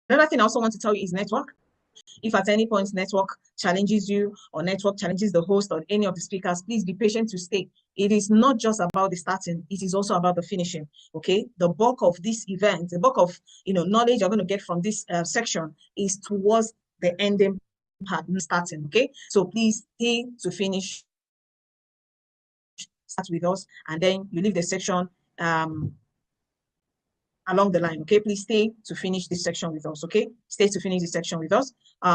Another thing I also want to tell you is network. If at any point network challenges you or network challenges the host or any of the speakers, please be patient to stay. It is not just about the starting, it is also about the finishing, okay? The bulk of this event, the bulk of knowledge you're going to get from this section is towards the ending part, starting, okay? So please stay to finish, start with us, and then you leave the section along the line, okay? Please stay to finish this section with us, okay? Stay to finish this section with us.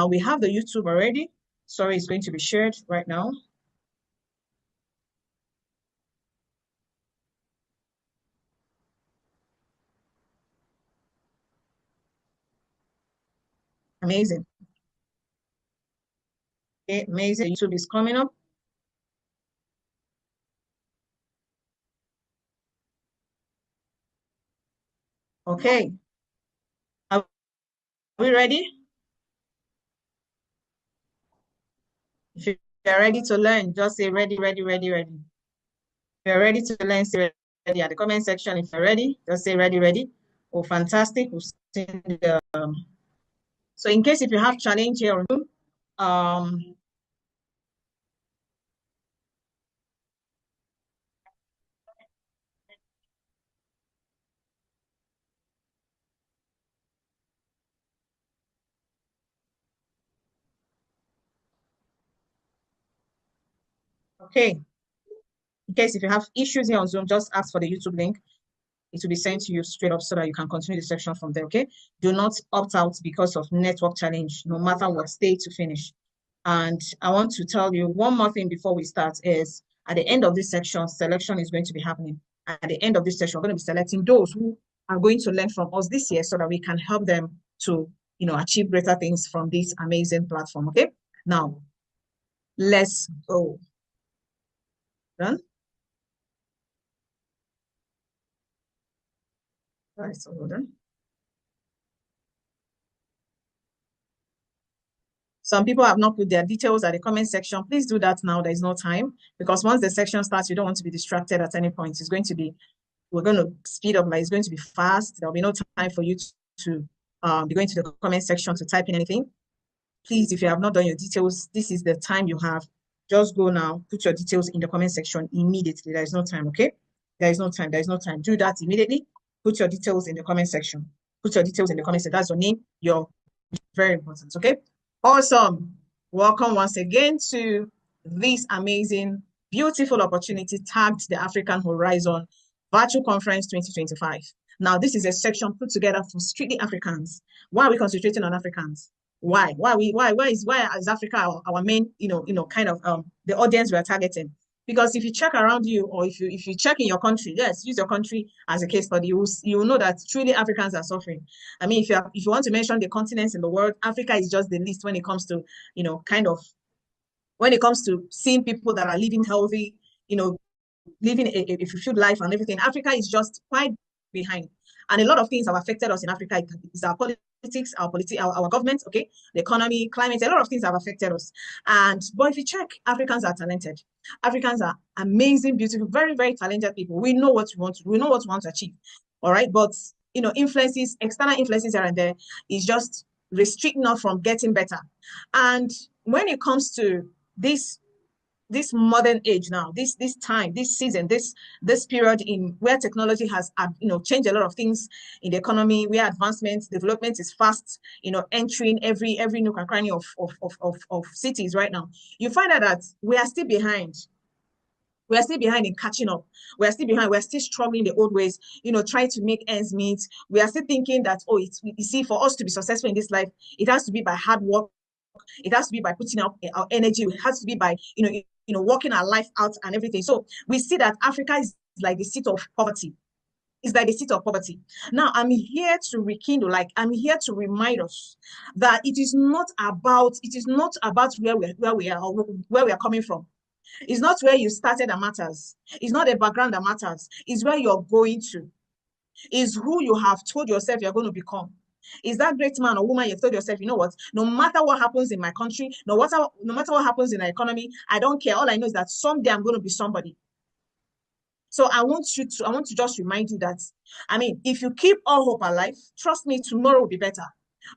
We have the YouTube already. Sorry, it's going to be shared right now. Amazing. Okay, amazing. YouTube is coming up. Okay. Are we ready? If you're ready to learn, just say ready, ready, ready, ready. If you're ready to learn, say ready at the comment section. If you're ready, just say ready, ready. Oh, fantastic. We've seen the, so in case if you have challenge here, okay. In case if you have issues here on Zoom, just ask for the YouTube link. It will be sent to you straight up so that you can continue the section from there, okay? Do not opt out because of network challenge, no matter what, stay to finish. And I want to tell you one more thing before we start is at the end of this section, selection is going to be happening. At the end of this section, we're going to be selecting those who are going to learn from us this year so that we can help them to, achieve greater things from this amazing platform, okay? Now, let's go. Done? All right, so hold on. Some people have not put their details at the comment section. Please do that now. There is no time because once the section starts, you don't want to be distracted at any point. It's going to be, we're going to speed up, like it's going to be fast. There'll be no time for you to be going to the comment section to type in anything. Please, if you have not done your details, this is the time you have. Just go now, put your details in the comment section immediately. There is no time, okay? There is no time. There is no time. Do that immediately. Put your details in the comment section. Put your details in the comment section. That's your name. Your very important, okay? Awesome. Welcome once again to this amazing, beautiful opportunity tagged the African Horizon Virtual Conference 2025. Now, this is a section put together for strictly Africans. Why are we concentrating on Africans? Why is Africa our main, kind of the audience we are targeting? Because if you check around you, or if you check in your country, yes, use your country as a case study, you will know that truly Africans are suffering. I mean, if you want to mention the continents in the world, Africa is just the least when it comes to, kind of when it comes to seeing people that are living healthy, living a fulfilled life and everything. Africa is just quite behind. And a lot of things have affected us in Africa. It's our politics, our government, okay, the economy, climate, a lot of things have affected us. But if you check, Africans are talented. Africans are amazing, beautiful, very, very talented people. We know what we want to, we know what we want to achieve. All right. But influences, external influences here and there is just restricting us from getting better. And when it comes to this modern age now, this time, this season, this period in where technology has changed a lot of things in the economy, where development is fast, entering every nook and cranny of cities right now, you find out that we are still behind. We are still behind in catching up. We are still behind. We are still struggling the old ways, trying to make ends meet. We are still thinking that, you see, for us to be successful in this life, it has to be by hard work. It has to be by putting out our energy. It has to be by, working our life out and everything. So we see that Africa is like the seat of poverty. It's like the seat of poverty. Now, I'm here to rekindle, I'm here to remind us that it is not about where we are or where we are coming from. It's not where you started that matters. It's not the background that matters. It's where you're going to. It's who you have told yourself you're going to become. Is that great man or woman you've told yourself, you know what, no matter what happens in my country, no matter what happens in the economy, I don't care. All I know is that someday I'm going to be somebody. So I want to just remind you that, I mean, if you keep all hope alive, trust me, tomorrow will be better.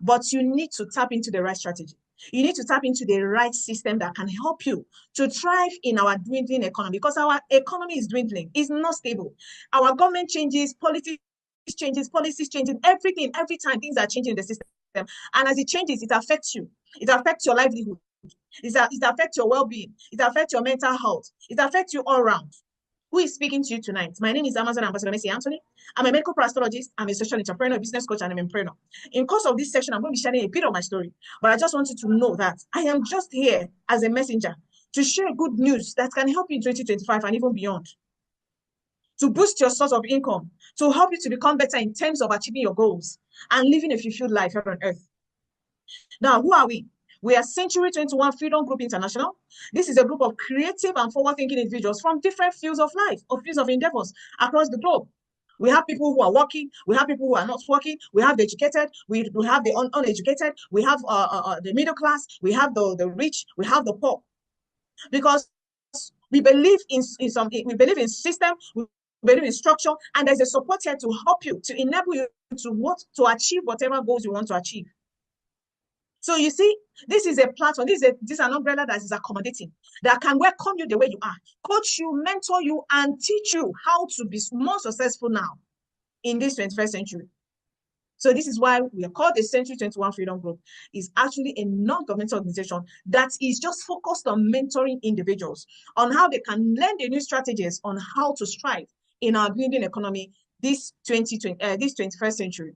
but you need to tap into the right strategy. You need to tap into the right system that can help you to thrive in our dwindling economy, because our economy is dwindling. It's not stable. Our government changes, politics changes, policies changing, everything, every time things are changing in the system. And as it changes, it affects you. It affects your livelihood. It affects your well-being. It affects your mental health. It affects you all around. Who is speaking to you tonight? My name is Amazon Ambassador Messi Anthony. I'm a medical astrologist. I'm a social entrepreneur, business coach, and I'm an entrepreneur. In course of this section, I'm going to be sharing a bit of my story, but I just want you to know that I am just here as a messenger to share good news that can help you in 2025 and even beyond, to boost your source of income, to help you to become better in terms of achieving your goals and living a fulfilled life here on earth. Now, who are we? We are Century 21 Freedom Group International. This is a group of creative and forward-thinking individuals from different fields of life, of fields of endeavors across the globe. We have people who are working, we have people who are not working, we have the educated, we have the uneducated, we have the middle class, we have the rich, we have the poor. Because we believe in system, we believe in structure, and there's a support here to help you, to enable you to achieve whatever goals you want to achieve. So you see, this is a platform, this is an umbrella that is accommodating, that can welcome you the way you are, coach you, mentor you, and teach you how to be more successful now in this 21st century. So this is why we are called the Century 21 Freedom Group. It's actually a non-governmental organization that is just focused on mentoring individuals on how they can learn the new strategies on how to strive in our building economy this 21st century.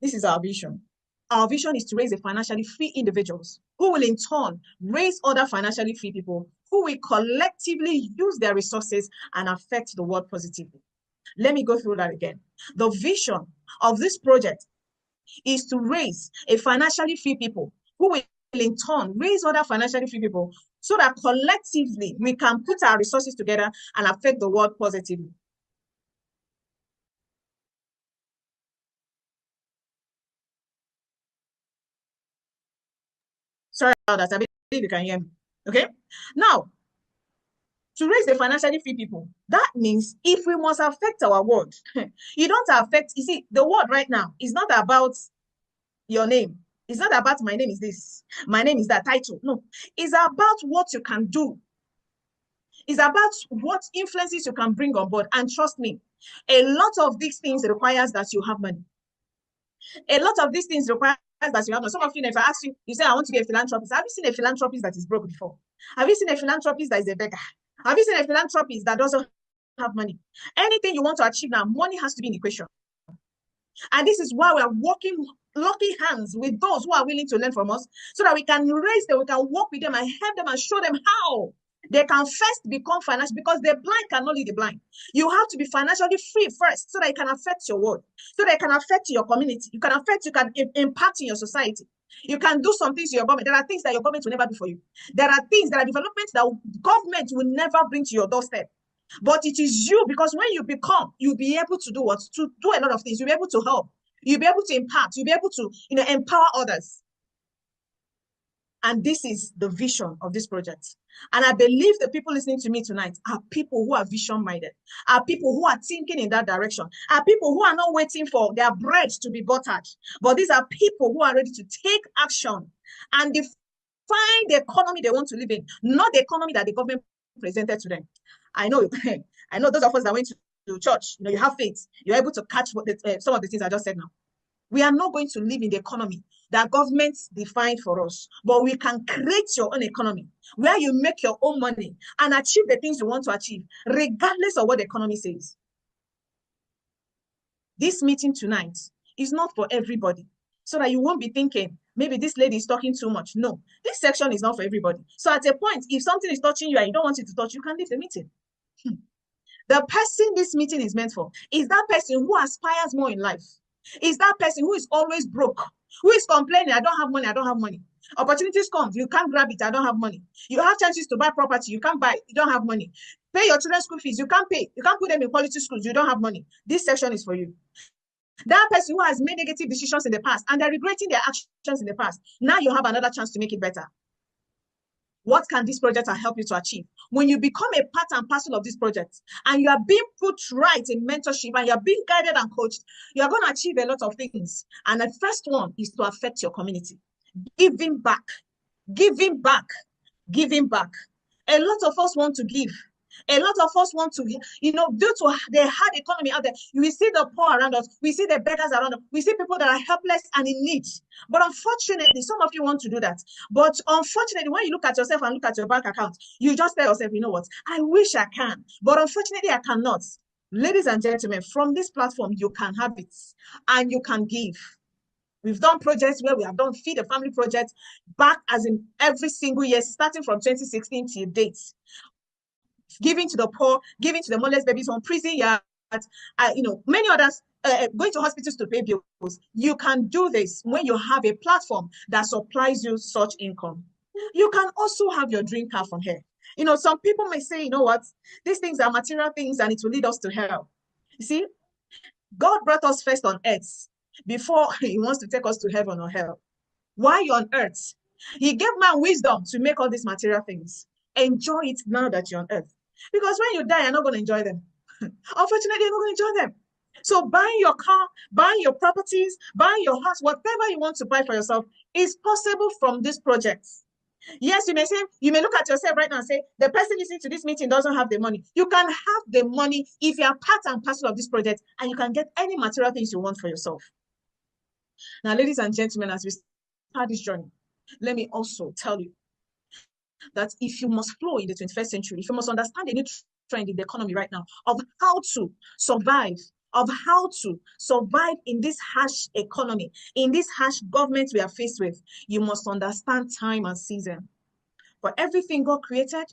This is our vision. Our vision is to raise a financially free individuals who will in turn raise other financially free people who will collectively use their resources and affect the world positively. Let me go through that again. The vision of this project is to raise a financially free people who will in turn raise other financially free people so that collectively we can put our resources together and affect the world positively. Sorry about that. I believe you can hear me. Okay. Now, to raise the financially free people, that means if we must affect our world, you don't affect, you see, the world right now is not about your name. It's not about my name is this, my name is that title. No, it's about what you can do. It's about what influences you can bring on board. And trust me, a lot of these things requires that you have money. A lot of these things require that you have money. Some of you, if I ask you, you say, I want to be a philanthropist. Have you seen a philanthropist that is broke before? Have you seen a philanthropist that is a beggar? Have you seen a philanthropist that doesn't have money? Anything you want to achieve now, money has to be in the equation. And this is why we are working lucky hands with those who are willing to learn from us so that we can raise them, we can work with them and help them and show them how they can first become financial, because the blind cannot lead the blind. You have to be financially free first so that it can affect your world, so that it can affect your community. You can impact in your society. You can do some things to your government. There are things that your government will never do for you. There are things, there are developments that government will never bring to your doorstep. But it is you, because when you become, you'll be able to do what? To do a lot of things. You'll be able to help. You'll be able to impact. You'll be able to, empower others. And this is the vision of this project. And I believe the people listening to me tonight are people who are vision-minded, are people who are thinking in that direction, are people who are not waiting for their bread to be buttered, but these are people who are ready to take action and define the economy they want to live in, not the economy that the government presented to them. I know those of us that went to church, you have faith, you're able to catch some of the things I just said now. We are not going to live in the economy that governments define for us, but we can create your own economy where you make your own money and achieve the things you want to achieve, regardless of what the economy says. This meeting tonight is not for everybody, so that you won't be thinking, maybe this lady is talking too much. No, this section is not for everybody. So at a point, if something is touching you and you don't want it to touch, you can leave the meeting. The person this meeting is meant for is that person who aspires more in life. Is that person who is always broke, who is complaining, I don't have money, I don't have money. Opportunities come, you can't grab it, I don't have money. You have chances to buy property, you can't buy, you don't have money. Pay your children's school fees, you can't pay. You can't put them in quality schools, you don't have money. This section is for you. That person who has made negative decisions in the past and they're regretting their actions in the past, now you have another chance to make it better. What can this project help you to achieve? when you become a part and parcel of this project, and you are being put right in mentorship, and you're being guided and coached, you're going to achieve a lot of things. And the first one is to affect your community. Giving back, giving back, giving back. A lot of us want to give. A lot of us want to, due to the hard economy out there, we see the poor around us, we see the beggars around us, we see people that are helpless and in need. But unfortunately, some of you want to do that. But unfortunately, when you look at yourself and look at your bank account, you just tell yourself, you know what, I wish I can, but unfortunately, I cannot. Ladies and gentlemen, from this platform, you can have it and you can give. We've done projects where we have done Feed a Family project back as in every single year, starting from 2016 till date. Giving to the poor, giving to the motherless babies on prison yards, many others, going to hospitals to pay bills. You can do this when you have a platform that supplies you such income. You can also have your dream car from here. Some people may say, you know what, these things are material things and it will lead us to hell. You see, God brought us first on earth before he wants to take us to heaven or hell. While you're on earth, he gave man wisdom to make all these material things. Enjoy it now that you're on earth. Because when you die, you're not going to enjoy them. Unfortunately, you're not going to enjoy them. So buying your car, buying your properties, buying your house, whatever you want to buy for yourself is possible from this project. Yes, you may look at yourself right now and say, the person listening to this meeting doesn't have the money. You can have the money if you are part and parcel of this project, and you can get any material things you want for yourself. Now, ladies and gentlemen, as we start this journey, let me also tell you that if you must flow in the 21st century, if you must understand the new trend in the economy right now of how to survive, in this harsh economy, in this harsh government we are faced with, you must understand time and season. For everything God created,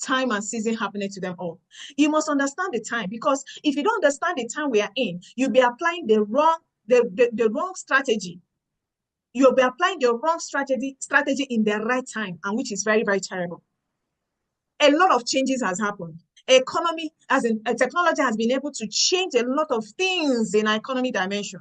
time and season happening to them all. You must understand the time, because if you don't understand the time we are in, you'll be applying the wrong strategy. You'll be applying the wrong strategy in the right time, and which is very, very terrible. A lot of changes has happened. Economy, technology has been able to change a lot of things in our economy dimension.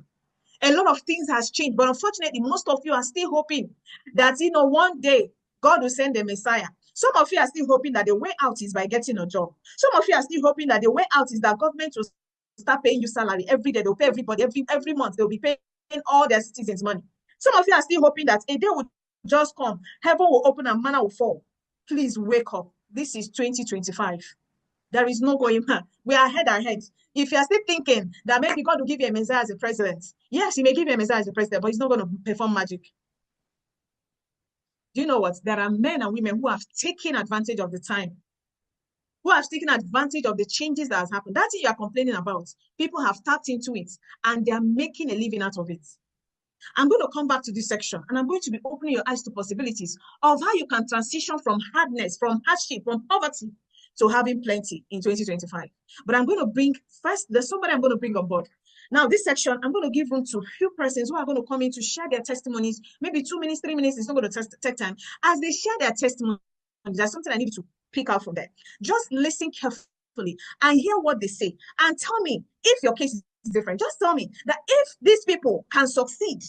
A lot of things has changed, but unfortunately, most of you are still hoping that, one day God will send the Messiah. Some of you are still hoping that the way out is by getting a job. Some of you are still hoping that the way out is that government will start paying you salary every day. They'll pay everybody every month. They'll be paying all their citizens money. Some of you are still hoping that a day will just come, heaven will open and manna will fall. Please wake up. This is 2025. There is no going back. We are ahead. If you are still thinking that maybe God will give you a Messiah as a president, yes, he may give you a Messiah as a president, but he's not going to perform magic. Do you know what? There are men and women who have taken advantage of the time, who have taken advantage of the changes that has happened. That thing you are complaining about, people have tapped into it and they are making a living out of it. I'm going to come back to this section and I'm going to be opening your eyes to possibilities of how you can transition from hardness, from hardship, from poverty to having plenty in 2025. But I'm going to bring first, there's somebody I'm going to bring on board. Now, this section, I'm going to give room to a few persons who are going to come in to share their testimonies, maybe 2 minutes, 3 minutes, it's not going to take time. As they share their testimony, there's something I need to pick out from there. Just listen carefully and hear what they say and tell me if your case is different. Just tell me that if these people can succeed,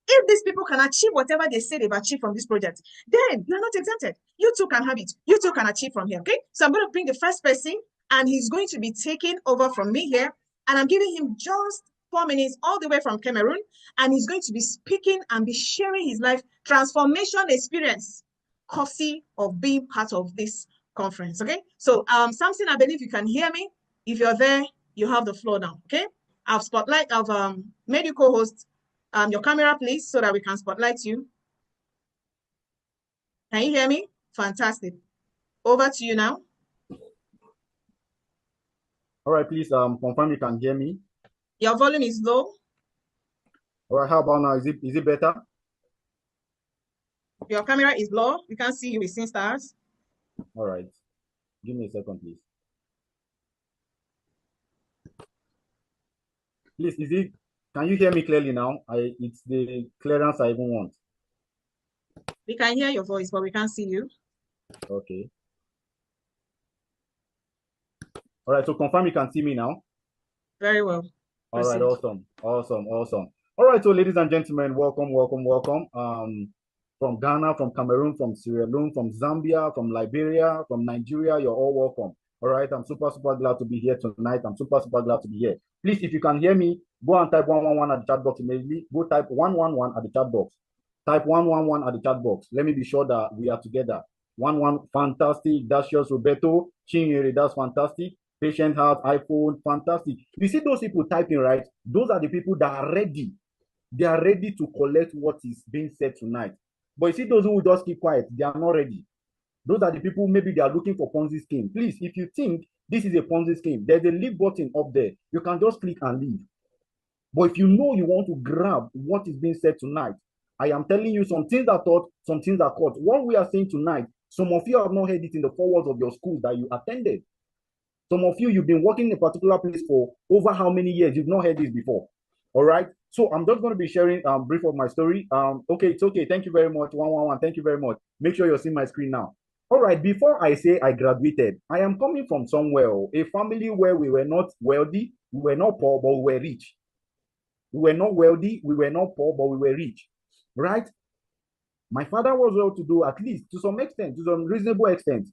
if these people can achieve whatever they say they've achieved from this project, then you're not exempted. You too can have it. You too can achieve from here, okay? So I'm going to bring the first person, and he's going to be taking over from me here, and I'm giving him just 4 minutes all the way from Cameroon, and he's going to be speaking and be sharing his life transformation experience, courtesy of being part of this conference, okay? So, Samson, I believe you can hear me. If you're there, you have the floor now, okay? I've made you co-host. Your camera, please, so that we can spotlight you. Can you hear me? Fantastic. Over to you now. All right, please confirm you can hear me. Your volume is low. All right, how about now? Is it better? Your camera is low. We can't see you with seeing stars. All right. Give me a second, please. Please, can you hear me clearly now? It's the clearance I even want. We can hear your voice, but we can't see you. Okay. All right, so confirm you can see me now. Very well. All right, awesome. All right, so ladies and gentlemen, welcome. from Ghana, from Cameroon, from Sierra Leone, from Zambia, from Liberia, from Nigeria. You're all welcome. All right. I'm super, super glad to be here tonight. I'm super, super glad to be here. Please, if you can hear me, go and type 111 at the chat box immediately. Go type 111 at the chat box. Type 111 at the chat box. Let me be sure that we are together. 11, fantastic. That's just Roberto. Chinyere, that's fantastic. Patient Heart, iPhone, fantastic. You see those people typing, right? Those are the people that are ready. They are ready to collect what is being said tonight. But you see those who just keep quiet, they are not ready. Those are the people, maybe they are looking for Ponzi scheme. Please, if you think this is a Ponzi scheme, there's a leave button up there. You can just click and leave. But if you know you want to grab what is being said tonight, I am telling you some things are taught, some things are caught. What we are saying tonight, some of you have not heard it in the forwards of your schools that you attended. Some of you, you've been working in a particular place for over how many years? You've not heard this before. All right. So I'm just going to be sharing a brief of my story. Okay, it's okay. Thank you very much. 111. Thank you very much. Make sure you're seeing my screen now. All right. Before I say I graduated, I am coming from somewhere, a family where we were not wealthy, we were not poor, but we were rich. We were not wealthy, we were not poor, but we were rich. Right? My father was well to do, at least to some extent, to some reasonable extent.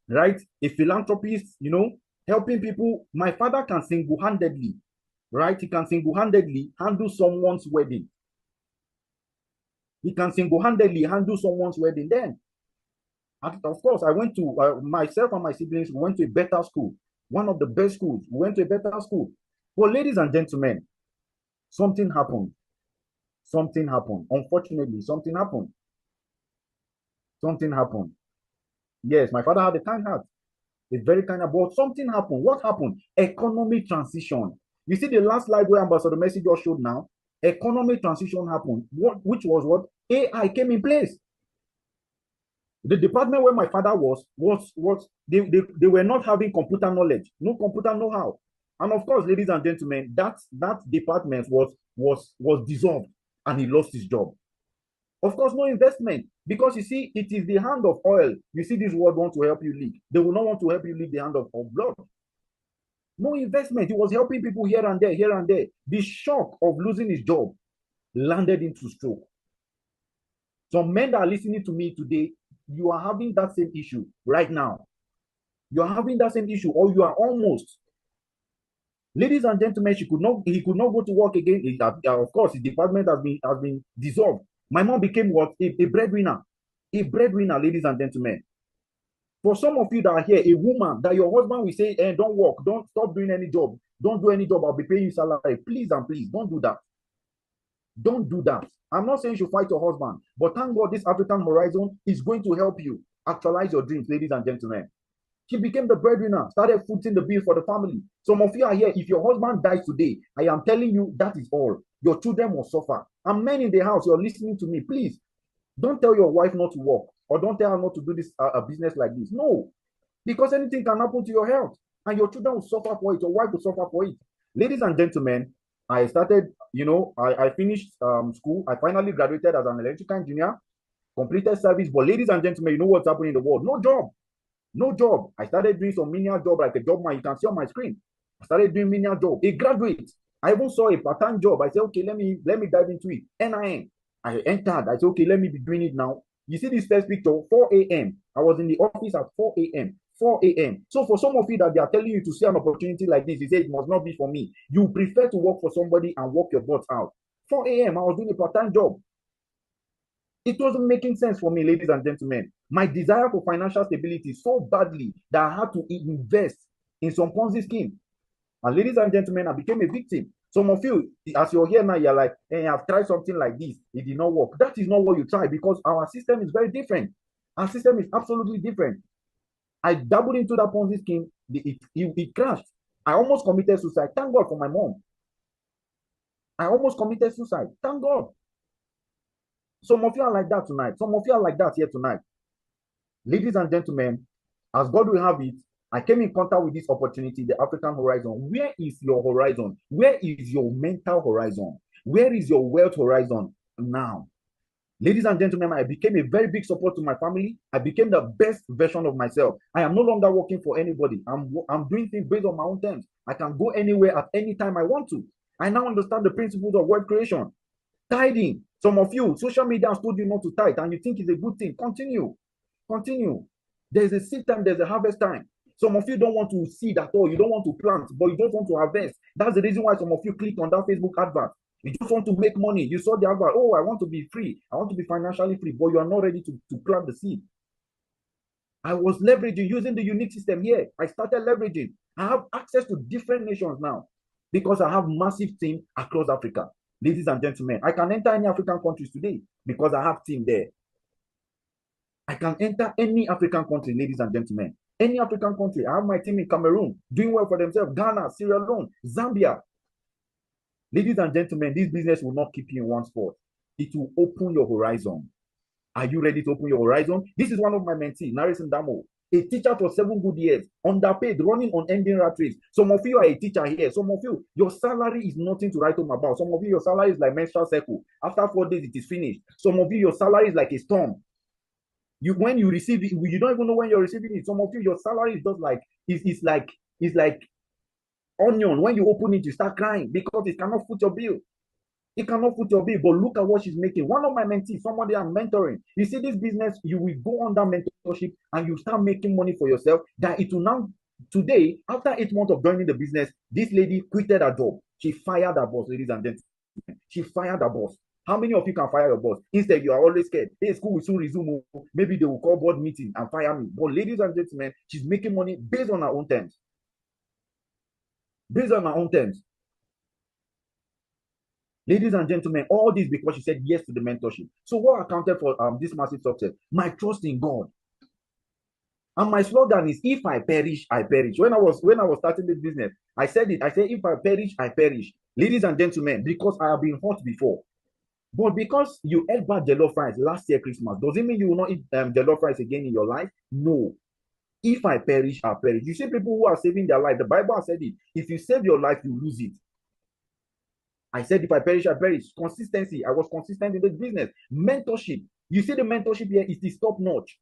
Right? A philanthropist, you know, helping people. My father can single-handedly, right? He can single-handedly handle someone's wedding. He can single-handedly handle someone's wedding. Then, of course, I went to, myself and my siblings, we went to a better school. One of the best schools. We went to a better school. But ladies and gentlemen, something happened. Something happened. Unfortunately, something happened. Something happened. Yes, my father had a kind heart. A very kind of, but something happened. What happened? Economic transition. You see the last slide where Ambassador Messi just showed now? Economic transition happened. Which was what? AI came in place. The department where my father was they were not having computer knowledge, no computer know-how. And of course, ladies and gentlemen, that department was dissolved and he lost his job. Of course, no investment, because you see, it is the hand of oil. You see, this world want to help you leak. They will not want to help you leak the hand of blood. No investment. He was helping people here and there, here and there. The shock of losing his job landed into stroke. Some men that are listening to me today, you are having that same issue right now. You are having that same issue, or you are almost. Ladies and gentlemen, he could not go to work again. Of course, his department has been dissolved. My mom became what? A breadwinner. A breadwinner, ladies and gentlemen. For some of you that are here, a woman that your husband will say, don't work, don't stop doing any job, don't do any job, I'll be paying you salary. Please and please, don't do that. Don't do that. I'm not saying you should fight your husband, but thank God this African Horizon is going to help you actualize your dreams, ladies and gentlemen. She became the breadwinner, started footing the bill for the family. Some of you are here. If your husband dies today, I am telling you that is all. Your children will suffer. And men in the house, you're listening to me, please. Don't tell your wife not to work, or don't tell her not to do this a business like this. No, because anything can happen to your health, and your children will suffer for it. Your wife will suffer for it. Ladies and gentlemen, I started. I finished school. I finally graduated as an electrical engineer, completed service. But ladies and gentlemen, you know what's happening in the world? No job. No job. I started doing some menial job, like a job man you can see on my screen. I started doing menial job. A graduate. I even saw a part-time job. I said, okay, let me dive into it. NIN. I entered. I said, okay, let me be doing it now. You see this first picture, 4 a.m. I was in the office at 4 a.m. 4 a.m. So for some of you that they are telling you to see an opportunity like this, you say it must not be for me. You prefer to work for somebody and work your butt out. 4 a.m. I was doing a part-time job. It wasn't making sense for me, ladies and gentlemen. My desire for financial stability so badly that I had to invest in some Ponzi scheme. And ladies and gentlemen, I became a victim. Some of you, as you're here now, you're like, hey, I've tried something like this. It did not work. That is not what you try, because our system is very different. Our system is absolutely different. I dabbled into that Ponzi scheme. It crashed. I almost committed suicide. Thank God for my mom. I almost committed suicide. Thank God. Some of you are like that tonight. Some of you are like that here tonight. Ladies and gentlemen, as God will have it, I came in contact with this opportunity, the African Horizon. Where is your horizon? Where is your mental horizon? Where is your wealth horizon now? Ladies and gentlemen, I became a very big support to my family. I became the best version of myself. I am no longer working for anybody. I'm doing things based on my own terms. I can go anywhere at any time I want to. I now understand the principles of wealth creation. Tithing. Some of you, social media has told you not to tithe, and you think it's a good thing. Continue. There's a seed time, there's a harvest time. Some of you don't want to seed at all. You don't want to plant, but you don't want to harvest. That's the reason why some of you clicked on that Facebook advert. You just want to make money. You saw the advert. Oh, I want to be free. I want to be financially free, but you are not ready to plant the seed. I was leveraging, using the unique system here. I started leveraging. I have access to different nations now because I have massive team across Africa. Ladies and gentlemen, I can enter any African countries today because I have team there. I can enter any African country, ladies and gentlemen. Any African country. I have my team in Cameroon doing well for themselves. Ghana, Sierra Leone, Zambia. Ladies and gentlemen, this business will not keep you in one spot. It will open your horizon. Are you ready to open your horizon? This is one of my mentees, Narison Damo, a teacher for 7 good years, underpaid, running on ending rat race. Some of you are a teacher here. Some of you, your salary is nothing to write home about. Some of you, your salary is like menstrual cycle. After 4 days, it is finished. Some of you, your salary is like a storm. When you receive it, you don't even know when you're receiving it. Some of you, your salary is just like, it's like onion. When you open it, you start crying because it cannot foot your bill. It cannot foot your bill, but look at what she's making. One of my mentees, somebody I'm mentoring, you see this business, you will go on that mentorship and you start making money for yourself. That it will now, today, after 8 months of joining the business, this lady quitted her job. She fired her boss, ladies and gentlemen. She fired her boss. How many of you can fire your boss? Instead, you are always scared. Hey, school will soon resume. Maybe they will call board meeting and fire me. But ladies and gentlemen, she's making money based on her own terms. Based on her own terms. Ladies and gentlemen, all this because she said yes to the mentorship. So what accounted for this massive success? My trust in God. And my slogan is, if I perish, I perish. When I was starting this business, I said it. I said, if I perish, I perish. Ladies and gentlemen, because I have been hurt before. But because you ate bad jollof rice last year Christmas, does it mean you will not eat jollof rice again in your life? No. If I perish, I perish. You see people who are saving their life. The Bible has said it. If you save your life, you lose it. I said, if I perish, I perish. Consistency. I was consistent in this business. Mentorship. You see the mentorship here is top notch.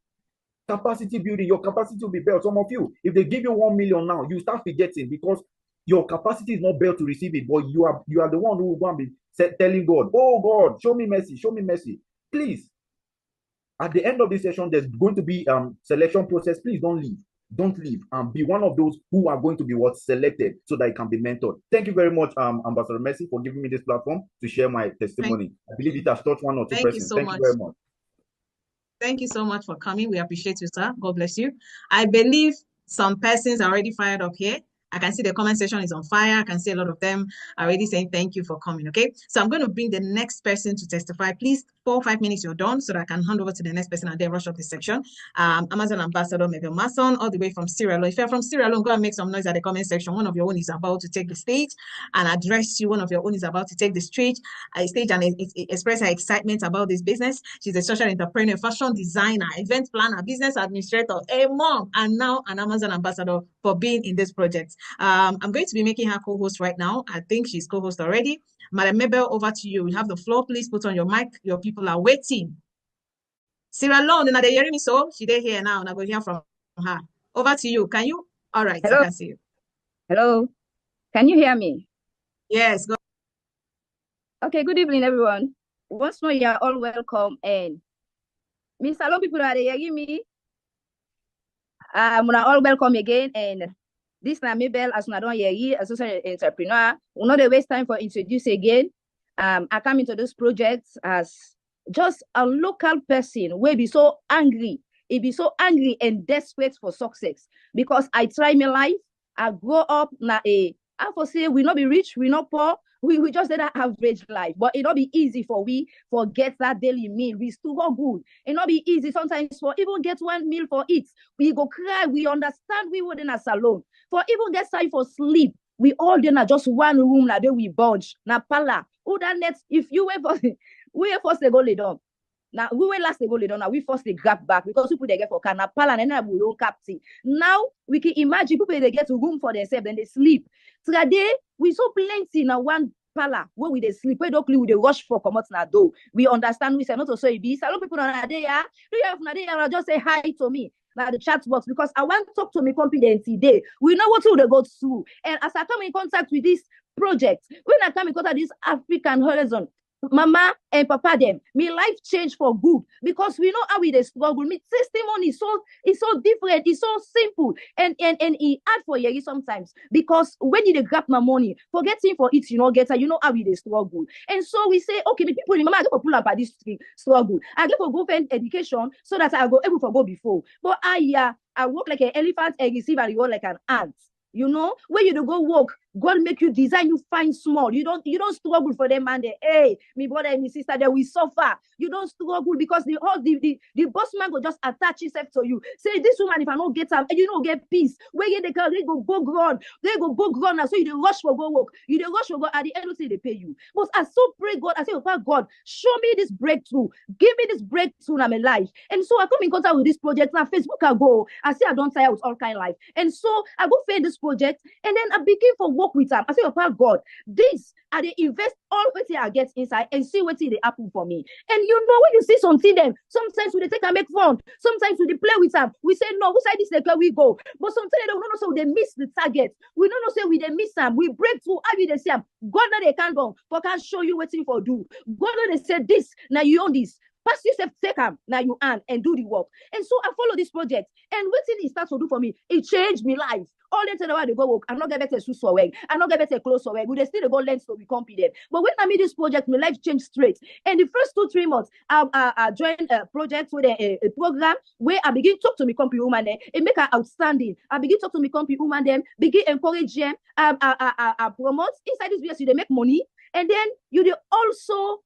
Capacity building. Your capacity will be built. Some of you, if they give you 1 million now, you start forgetting because your capacity is not built to receive it. But you are the one who will go and be telling God, oh God, show me mercy, show me mercy. Please. At the end of this session, there's going to be selection process. Please don't leave. Don't leave and be one of those who are going to be selected so that it can be mentored. Thank you very much, Ambassador Mercy, for giving me this platform to share my testimony. I believe it has touched 1 or 2 persons. Thank you very much. Thank you so much for coming. We appreciate you, sir. God bless you. I believe some persons are already fired up here. I can see the comment section is on fire. I can see a lot of them already saying thank you for coming, okay? So I'm going to bring the next person to testify. Please, 4 or 5 minutes, you're done, so that I can hand over to the next person and then rush up this section. Amazon Ambassador Mabel Mason, all the way from Sierra Leone. If you're from Sierra Leone, go and make some noise at the comment section. One of your own is about to take the stage and address you. One of your own is about to take the stage and express her excitement about this business. She's a social entrepreneur, fashion designer, event planner, business administrator, a mom, and now an Amazon Ambassador for being in this project. I'm going to be making her co-host right now. I think she's co-host already. Madam Mabel, over to you. You have the floor. Please put on your mic. Your people are waiting. Sierra Leone, now they hearing me, so she dey here now, and I go hear from her. Over to you. Can you? All right, hello. I can see you. Hello. Can you hear me? Yes. Go. Okay, good evening, everyone. Once more, you are all welcome. And Miss Hello, people are hearing me. All welcome again. And this is Mabel, as I don't hear you, as social entrepreneur. We'll not waste time for introduce again. I come into this project as just a local person who be so angry. It be so angry and desperate for success because I try my life. I grow up na I for say we not be rich, we not poor. We just did that average life, but it not be easy for we forget that daily meal. We still go good. It not be easy sometimes for even get 1 meal for it. We go cry. We understand we wouldn't as alone. For even get time for sleep, we all then are just one room like that we bunch. Na pala. Who that next? If you wait for we first they go lay down. Now we will last they go lay down. Now we first they grab back because people they get for na pala and then we don't captain. Now we can imagine people they get a room for themselves then they sleep. Today we so plenty now one pala where we they sleep. Where don't we they rush for come out na door. We understand we say not to so it be. Some people on a day yeah. Do you have na day and just say hi to me. Now the chat box because I want to talk to me confident today. We know what they go through. And as I come in contact with this project, when I come in contact with this African horizon, Mama and papa them, me life change for good because we know how we dey struggle. Me testimony is so different, it's so simple, and it hard for you sometimes because when you dey grab my money, forgetting for it, you know, get her, you know how we dey struggle. And so we say, okay, the people, mama, I go pull up at this struggle. I go for go find education so that I go able to go before. But I work like an elephant and receive and you work like an ant. You know, when you go work, God make you design, you find small. You don't struggle for them, man. Hey, me brother and me sister, they will suffer. You don't struggle because the boss man will just attach himself to you. Say, this woman, if I don't get her, you don't get peace. Where they can they go ground. They go ground. So you rush for go work. You rush for go at the end of the day, they pay you. But I so pray God, I say, oh God, show me this breakthrough. Give me this breakthrough in my life. And so I come in contact with this project. Now Facebook I go. I say I don't tire with all kind of life. And so I go find this project and then I begin for work with them. I say, oh God, this I they invest all what I get inside and see what they happen for me. And you know, when you see something, then sometimes we take and make fun, sometimes we play with them. We say, no, which side this like we go. But sometimes they don't know, so they miss the target. We don't know, say we they miss them. We break through. How they say, God, now they can't go, but can show you what for do. God, now they said this, now you own this. Pass yourself, take them, now you earn and do the work. And so I follow this project. And what it starts to do for me, it changed my life. All the time they go work, I'm not get better shoes for work, I'm not get better clothes for work. We still go learn so we competent. But when I made this project, my life changed straight. And the first 2-3 months, I joined a project with a program where I begin to talk to me company woman and make her outstanding. I begin to talk to me company woman them, begin encourage them, I promote inside this business, they make money, and then you also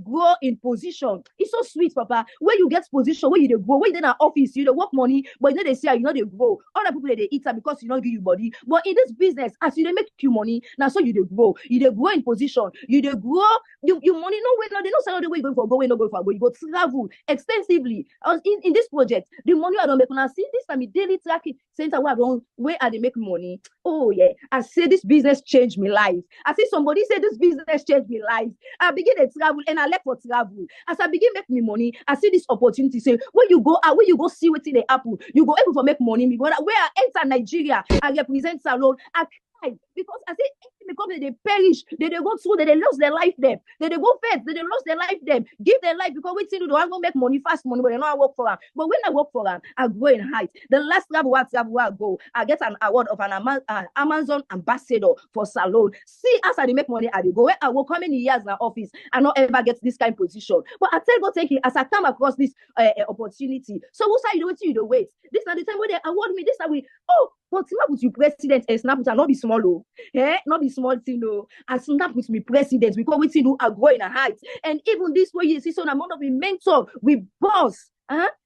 grow in position. It's so sweet, Papa. When you get position, when you grow, when you in an office, you work money, but you know they say you know they grow. Other people they eat that because you don't give you body. But in this business, as you make you money, now so you grow. You grow in position. You grow. You money no way. No, they don't say the way you going for go. Way no go for go. You go travel extensively. In this project, the money I don't make. Now see this time daily tracking center where I they make money. Oh yeah, I say this business changed my life. I see somebody say this business changed my life. I begin to travel and I left for travel. As I begin make me money, I see this opportunity. Say when you go see what they happen, you go able to make money. Where I enter Nigeria, I represent salon. I cry because I say the company they perish, they go through, they lose their life there, they go fed, they lose their life there, give their life because we think I go make money fast money, but they know I work for them. But when I work for them, I grow in height. The last travel I go, I get an award of an Amazon ambassador for salon. See, as I make money, I go where I work how many years in the office, I not ever get this kind of position. But I tell God, thank you, as I come across this opportunity. So what's how you do wait? This is not the time where they award me. This is we but snap with you president and snap with not be small, oh. Not be small thing, no. And snap with me president because we see do are growing a height. And even this way, you see some amount of a mentor, we boss.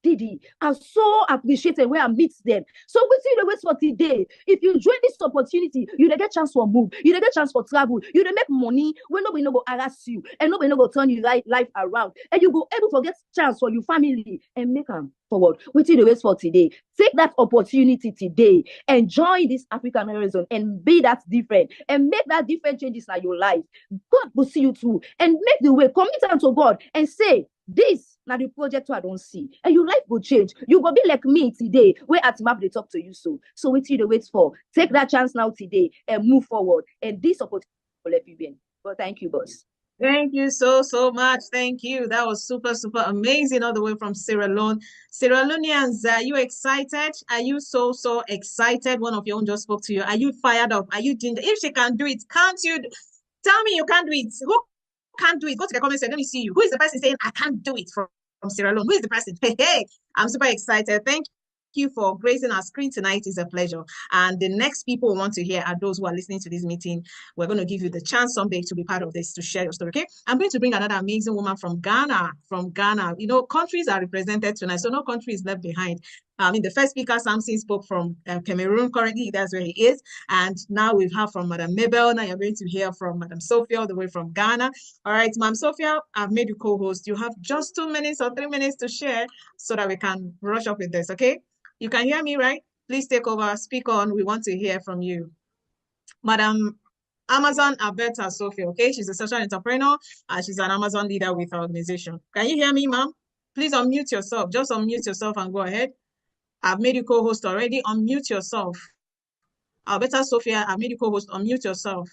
Didi, I so appreciated where I meet them. So we see the ways for today. If you join this opportunity, you get chance for move, you get chance for travel, you make money when nobody no go harass you, and nobody no go turn your life around, and you go able to get chance for your family and make them forward. We see the ways for today. Take that opportunity today and join this African Horizon and be that different and make that different changes in your life. God will see you through and make the way. Commit unto God and say, this now the project I don't see, and your life will change. You will be like me today, where at map they talk to you. So wait till the wait for. Take that chance now today and move forward. And this opportunity will let you win. But thank you, boss. Thank you so much. Thank you. That was super amazing, all the way from Sierra Leone. Sierra Leoneans, are you excited? Are you so excited? One of your own just spoke to you. Are you fired up? Are you doing? If she can do it, can't you? Tell me you can't do it. Who can't do it? Go to the comment section. Let me see you. Who is the person saying I can't do it from Sierra Leone? Who is the person? Hey, I'm super excited. Thank you for gracing our screen tonight. It's a pleasure. And the next people we want to hear are those who are listening to this meeting. We're going to give you the chance someday to be part of this, to share your story. Okay, I'm going to bring another amazing woman from Ghana. You know, countries are represented tonight, so no country is left behind. The first speaker, Samson, spoke from Cameroon. Currently, that's where he is. And now we've heard from Madam Mabel. Now you're going to hear from Madam Sophia, all the way from Ghana. All right, Madam Sophia, I've made you co-host. You have just 2 minutes or 3 minutes to share so that we can rush up with this, okay? You can hear me, right? Please take over, speak on. We want to hear from you. Madam Amazon Alberta Sophia, okay? She's a social entrepreneur and she's an Amazon leader with our organization. Can you hear me, ma'am? Please unmute yourself. Just unmute yourself and go ahead. I've made you co-host already. Unmute yourself. Alberta Sophia, I've made you co-host. Unmute yourself.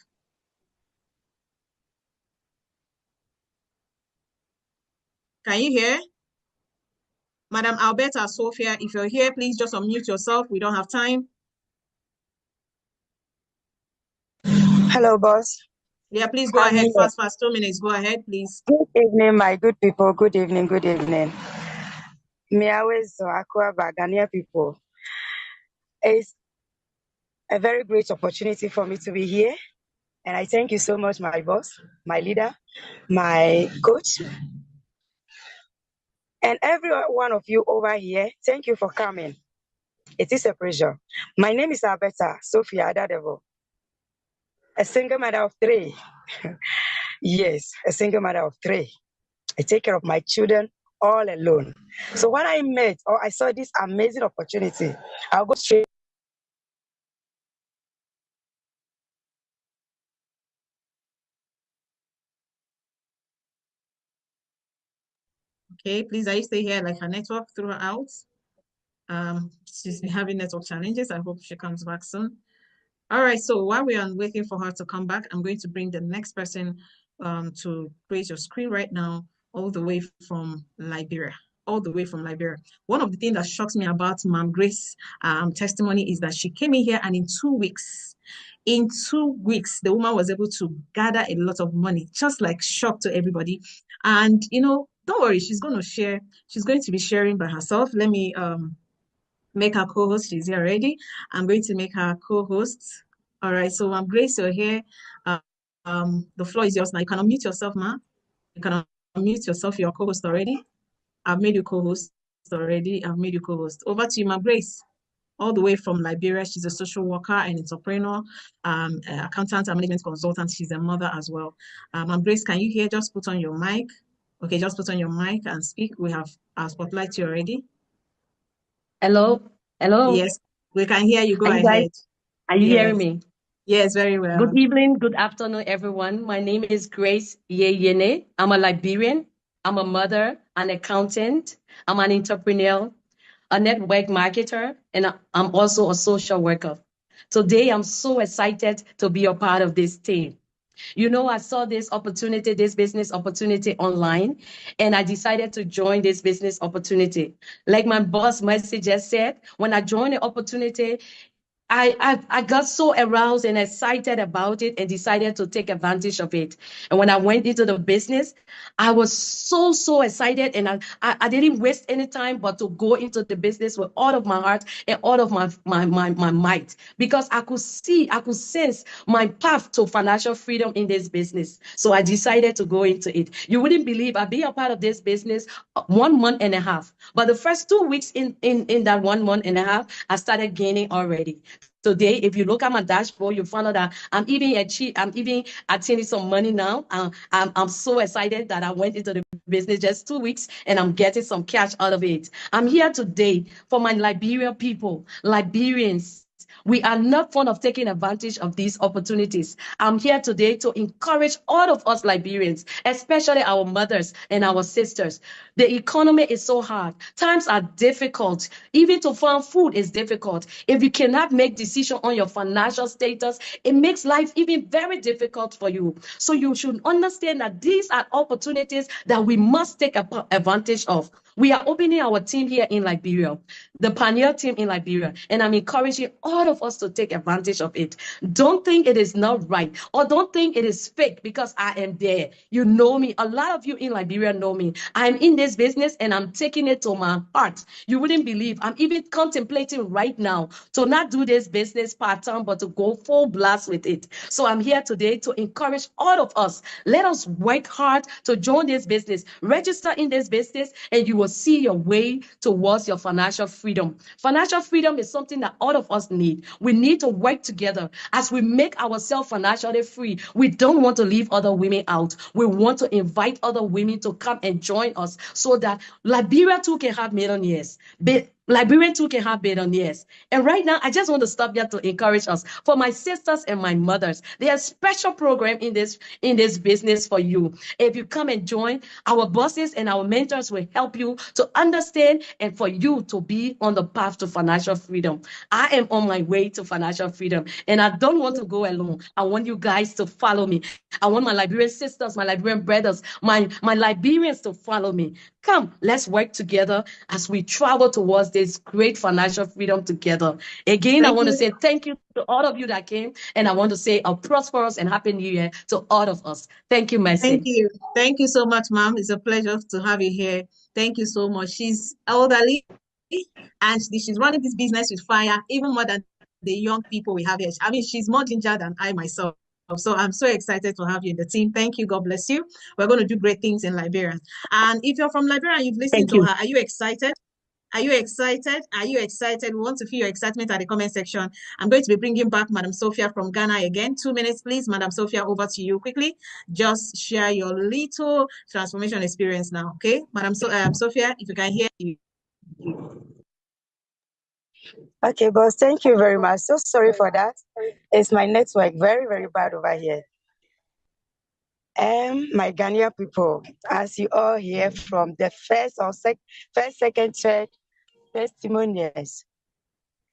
Can you hear? Madam Alberta Sophia, if you're here, please just unmute yourself. We don't have time. Hello, boss. Yeah, please go ahead. Fast, 2 minutes. Go ahead, please. Good evening, my good people. Good evening, good evening. Miawe's Akwa Ghanaian people. It's a very great opportunity for me to be here. And I thank you so much, my boss, my leader, my coach, and every one of you over here. Thank you for coming. It is a pleasure. My name is Alberta Sophia Adadevo, a single mother of 3. Yes, a single mother of 3. I take care of my children all alone. So when I met or I saw this amazing opportunity, I'll go straight. Okay, please, are you stay here? Like her network throughout? She's been having network challenges. I hope she comes back soon. All right, so while we are waiting for her to come back, I'm going to bring the next person to create your screen right now, all the way from Liberia. All the way from Liberia. One of the things that shocks me about Ma'am Grace testimony is that she came in here and in 2 weeks, the woman was able to gather a lot of money, just like shock to everybody. And, you know, don't worry, she's going to share. She's going to be sharing by herself. Let me make her co-host. She's here already. I'm going to make her co-host. All right, so Ma'am Grace, you're here. The floor is yours now. You can unmute yourself, ma. You can unmute yourself. You're co-host already. I've made you co-host already. I've made you co-host. Over to you, Ma'am Grace. All the way from Liberia. She's a social worker and entrepreneur, accountant and management consultant. She's a mother as well. Ma'am Grace, can you hear? Just put on your mic. Okay, just put on your mic and speak. We have our spotlight you already. Hello? Hello? Yes, we can hear you. Go Are you ahead. guys, are you Yes. hearing me? Yes, very well. Good evening, good afternoon, everyone. My name is Grace Yeyene. I'm a Liberian. I'm a mother, an accountant. I'm an entrepreneur, a network marketer, and I'm also a social worker. Today, I'm so excited to be a part of this team. You know, I saw this opportunity, this business opportunity online, and I decided to join this business opportunity. Like my boss Mercy just said, when I joined the opportunity, I got so aroused and excited about it and decided to take advantage of it. And when I went into the business, I was so excited, and I didn't waste any time but to go into the business with all of my heart and all of my might, because I could sense my path to financial freedom in this business. So I decided to go into it. You wouldn't believe I've been a part of this business 1 month and a half, but the first 2 weeks in that 1 month and a half, I started gaining already. Today, if you look at my dashboard, you find out that I'm even attaining some money now. I'm so excited that I went into the business just 2 weeks and I'm getting some cash out of it. I'm here today for my Liberian people, Liberians. We are not fond of taking advantage of these opportunities. I'm here today to encourage all of us Liberians, especially our mothers and our sisters. The economy is so hard. Times are difficult. Even to find food is difficult. If you cannot make decisions on your financial status, it makes life even very difficult for you. So you should understand that these are opportunities that we must take advantage of. We are opening our team here in Liberia, the Pioneer team in Liberia, and I'm encouraging all of us to take advantage of it. Don't think it is not right, or don't think it is fake because I am there. You know me. A lot of you in Liberia know me. I'm in this business and I'm taking it to my heart. You wouldn't believe I'm even contemplating right now to not do this business part-time, but to go full blast with it. So I'm here today to encourage all of us. Let us work hard to join this business, register in this business, and you will see your way towards your financial freedom. Financial freedom is something that all of us need. We need to work together as we make ourselves financially free. We don't want to leave other women out. We want to invite other women to come and join us so that Liberia too can have millionaires. But Liberian too can have billionaires. And right now, I just want to stop here to encourage us. For my sisters and my mothers, there's a special program in this business for you. If you come and join, our bosses and our mentors will help you to understand and for you to be on the path to financial freedom. I am on my way to financial freedom, and I don't want to go alone. I want you guys to follow me. I want my Liberian sisters, my Liberian brothers, my Liberians to follow me. Come, let's work together as we travel towards this great financial freedom together. Again, I want to say thank you to all of you that came, and I want to say a prosperous and happy new year to all of us. Thank you, Mercy. Thank you. Thank you so much, ma'am. It's a pleasure to have you here. Thank you so much. She's elderly, and she's running this business with fire, even more than the young people we have here. I mean, she's more ginger than I myself. So I'm so excited to have you in the team. Thank you. God bless you. We're going to do great things in Liberia. And if you're from Liberia and you've listened to her, are you excited? Are you excited? Are you excited? We want to feel your excitement at the comment section. I'm going to be bringing back Madam Sophia from Ghana again. 2 minutes, please. Madam Sophia, over to you quickly. Just share your little transformation experience now, okay? Madam Sophia, if you can hear you. Okay, boss, thank you very much. So sorry for that. It's my network very, very bad over here. My Ghanaian people, as you all hear from the first, second, third testimonials,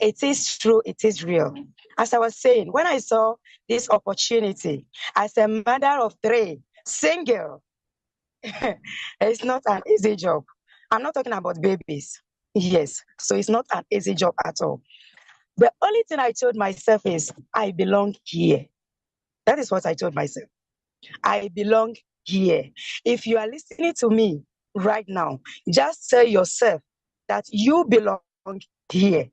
it is true, it is real. As I was saying, when I saw this opportunity as a mother of 3, single, it's not an easy job. I'm not talking about babies. Yes, so it's not an easy job at all. The only thing I told myself is, I belong here. That is what I told myself. I belong here. If you are listening to me right now, just tell yourself that you belong here.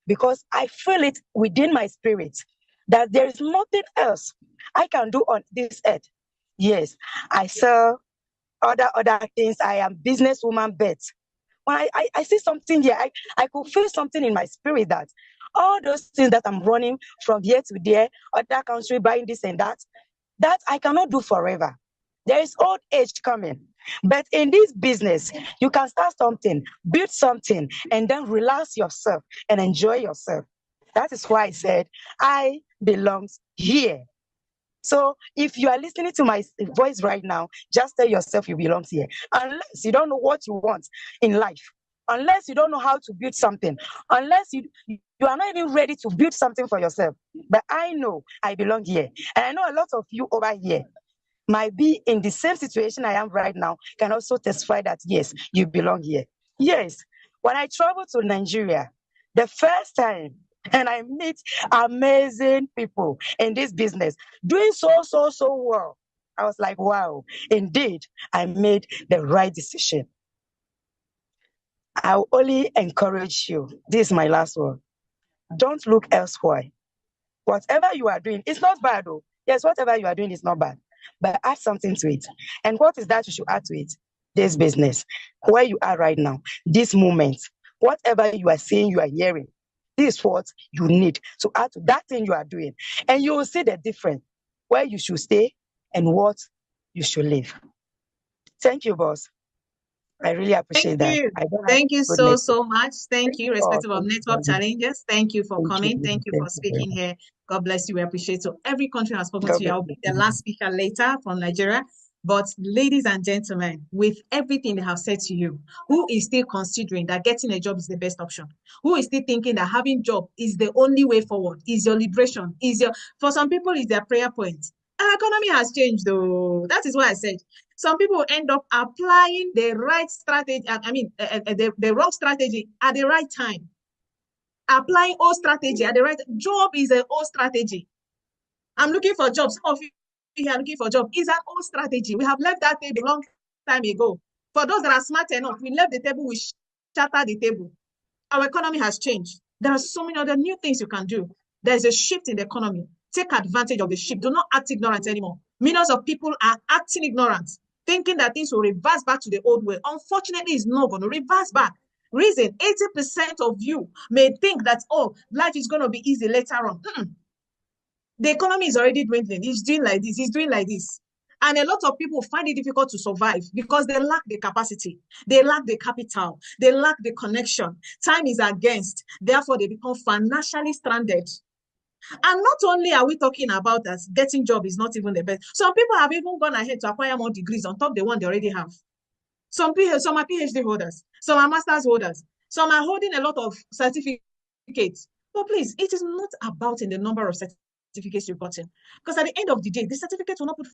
Because I feel it within my spirit that there is nothing else I can do on this earth. Yes, I sell other things. I am businesswoman, but when I see something here, I could feel something in my spirit that all those things that I'm running from here to there, other country, buying this and that I cannot do forever. There is old age coming. But in this business, you can start something, build something, and then relax yourself and enjoy yourself. That is why I said, I belong here. So if you are listening to my voice right now, just tell yourself you belong here. Unless you don't know what you want in life, unless you don't know how to build something, unless you are not even ready to build something for yourself. But I know I belong here. And I know a lot of you over here might be in the same situation I am right now, can also testify that, yes, you belong here. Yes, when I traveled to Nigeria, the first time, and I meet amazing people in this business, doing so well. I was like, wow, indeed, I made the right decision. I'll only encourage you. This is my last word. Don't look elsewhere. Whatever you are doing, it's not bad though. Yes, whatever you are doing is not bad. But add something to it. And what is that you should add to it? This business, where you are right now, this moment, whatever you are seeing, you are hearing, this is what you need to add to that thing you are doing. And you will see the difference, where you should stay and what you should live. Thank you, boss. I really appreciate that. Thank you so much. Thank you, irrespective of network challenges. Thank you for coming. Thank you for speaking here. God bless you. We appreciate. So every country has spoken to you. I'll be the last speaker later from Nigeria. But ladies and gentlemen, with everything they have said to you, who is still considering that getting a job is the best option? Who is still thinking that having a job is the only way forward, is your liberation, for some people, is their prayer point? Our economy has changed though. That is why I said, some people end up applying the right strategy, the wrong strategy at the right time. Applying old strategy at the right time. Job is an old strategy. I'm looking for jobs. Some of you are looking for jobs. It's an old strategy. We have left that table a long time ago. For those that are smart enough, we left the table, we shattered the table. Our economy has changed. There are so many other new things you can do. There's a shift in the economy. Take advantage of the shift. Do not act ignorant anymore. Millions of people are acting ignorant, thinking that things will reverse back to the old way. Unfortunately, it's not going to reverse back. Reason, 80% of you may think that, oh, life is going to be easy later on. The economy is already dwindling. It's doing like this. It's doing like this. And a lot of people find it difficult to survive because they lack the capacity, they lack the capital, they lack the connection. Time is against, therefore they become financially stranded. And not only are we talking about that getting job is not even the best. Some people have even gone ahead to acquire more degrees on top of the one they already have. Some are PhD holders, some are master's holders, some are holding a lot of certificates. But please, it is not about in the number of certificates you've gotten. Because at the end of the day, the certificate will not put